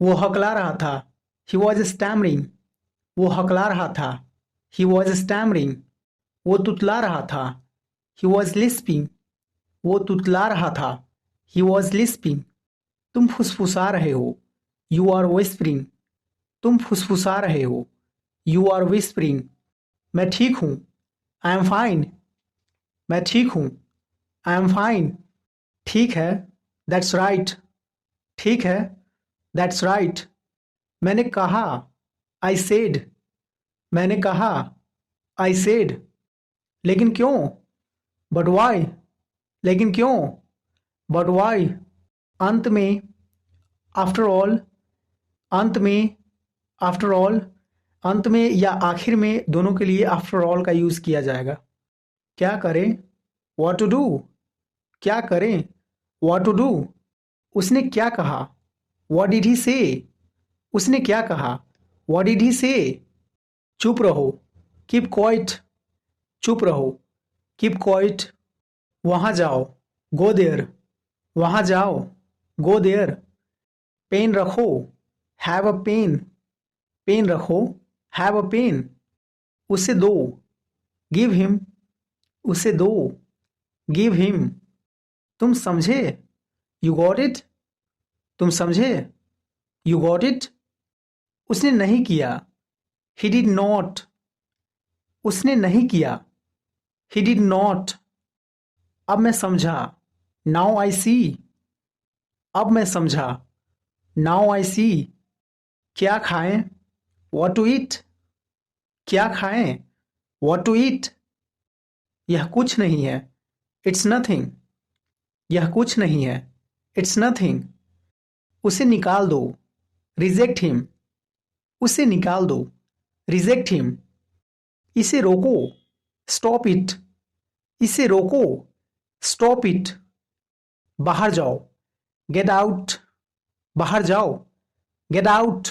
वो हकला रहा था। He was stammering. वो हकला रहा था। He was stammering. वो तुतला रहा था। He was lisping. वो तुतला रहा था। He was lisping. तुम फुसफुसा रहे हो। You are whispering. तुम फुसफुसा रहे हो। You are whispering. मैं ठीक हूँ। I am fine. मैं ठीक हूँ। I am fine. ठीक है। That's right. ठीक है। That's right. मैंने कहा। I said. मैंने कहा। I said. लेकिन क्यों? But why? लेकिन क्यों? But why? अंत में। After all. अंत में। After all. अंत में या आखिर में दोनों के लिए आफ्टर ऑल का यूज किया जाएगा। क्या करें? What to do? क्या करें? What to do? उसने क्या कहा? व्हाट डिड ही से? उसने क्या कहा? व्हाट डिड ही से? चुप रहो। Keep quiet. चुप रहो। Keep quiet. वहां जाओ। Go there. वहां जाओ। Go there. पेन रखो। Have a pen. पेन रखो। Have a pen. उसे दो। Give him. उसे दो। Give him. तुम समझे? You got it? तुम समझे? You got it? उसने नहीं किया। He did not. उसने नहीं किया। He did not. अब मैं समझा। Now I see. अब मैं समझा। नाउ आई सी। क्या खाएं? What to eat? क्या खाएं? What to eat? यह कुछ नहीं है। It's nothing. यह कुछ नहीं है। It's nothing. उसे निकाल दो। Reject him. उसे निकाल दो। Reject him. इसे रोको। Stop it. इसे रोको। Stop it. बाहर जाओ। Get out. बाहर जाओ। Get out.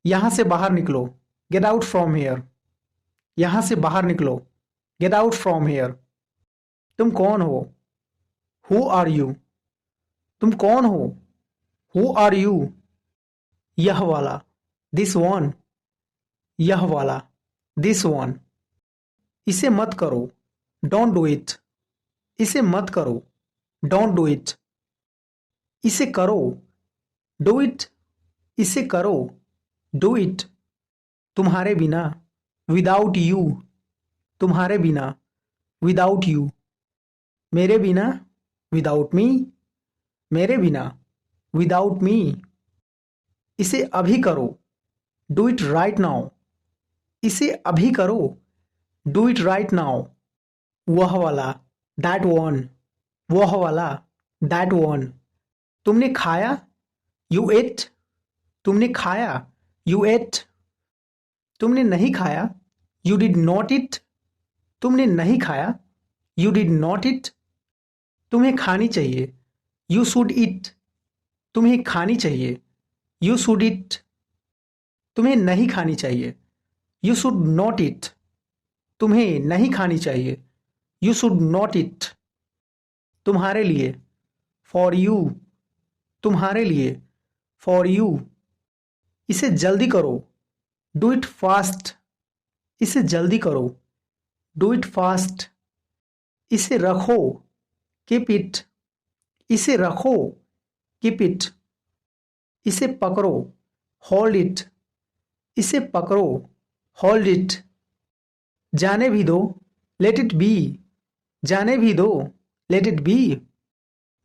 यहां से बाहर निकलो। Get out from here. यहां से बाहर निकलो। Get out from here. तुम कौन हो? Who are you? तुम कौन हो? Who are you? यह वाला। This one. यह वाला। This one. इसे मत करो। Don't do it. इसे मत करो। Don't do it. इसे करो। Do it. इसे करो। Do it. तुम्हारे बिना। Without you. तुम्हारे बिना। Without you. मेरे बिना। Without me. मेरे बिना। Without me. इसे अभी करो। Do it right now. इसे अभी करो। Do it right now. वह वाला। That one. वह वाला। That one. तुमने खाया? You ate. तुमने खाया? You ate. तुमने नहीं खाया? You did not eat. तुमने नहीं खाया? You did not eat. तुम्हें खानी चाहिए। You should eat. तुम्हें खानी चाहिए। You should eat. तुम्हें नहीं खानी चाहिए। You should not eat. तुम्हें नहीं खानी चाहिए। You should not eat. तुम्हारे लिए। For you. तुम्हारे लिए। For you. इसे जल्दी करो। Do it fast. इसे जल्दी करो। Do it fast. इसे रखो। Keep it. इसे रखो। Keep it. इसे पकड़ो। Hold it. इसे पकड़ो। Hold it. जाने भी दो। Let it be. जाने भी दो। Let it be.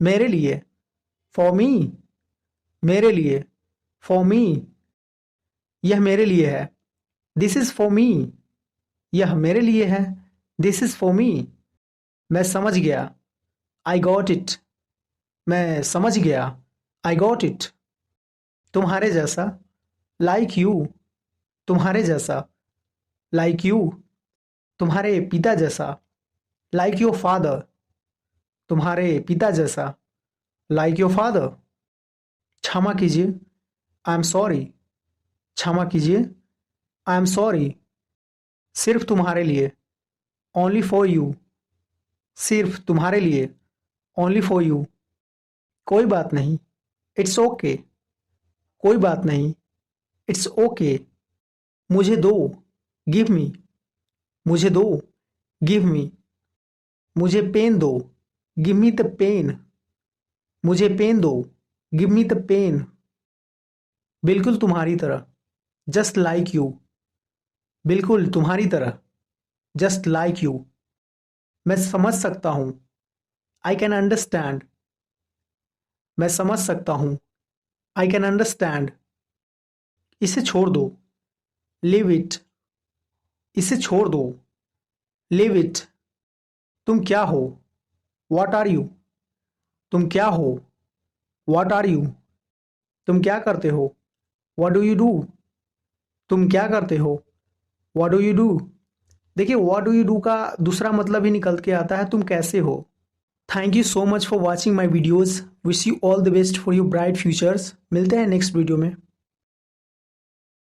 मेरे लिए। For me. मेरे लिए। For me. यह मेरे लिए है। This is for me. यह मेरे लिए है। This is for me. मैं समझ गया। I got it. मैं समझ गया। I got it. तुम्हारे जैसा। Like you. तुम्हारे जैसा। Like you. तुम्हारे पिता जैसा। Like your father. तुम्हारे पिता जैसा। Like your father. क्षमा कीजिए। I am sorry. क्षमा कीजिए। I am sorry. सिर्फ तुम्हारे लिए। Only for you. सिर्फ तुम्हारे लिए। Only for you. कोई बात नहीं। It's okay. कोई बात नहीं। It's okay. मुझे दो। Give me. मुझे दो। Give me. मुझे पेन दो। Give me the pen. मुझे पेन दो। Give me the pen. बिल्कुल तुम्हारी तरह। Just like you. बिल्कुल तुम्हारी तरह। Just like you. मैं समझ सकता हूँ। I can understand. मैं समझ सकता हूँ। I can understand. इसे छोड़ दो। Leave it. इसे छोड़ दो। Leave it. तुम क्या हो? What are you? तुम क्या हो? What are you? तुम क्या करते हो? What do you do? तुम क्या करते हो? What do you do? देखिए, वॉट डू यू डू का दूसरा मतलब ही निकल के आता है तुम कैसे हो। Thank you so much for watching my videos. Wish you all the best for your bright futures. मिलते हैं नेक्स्ट वीडियो में।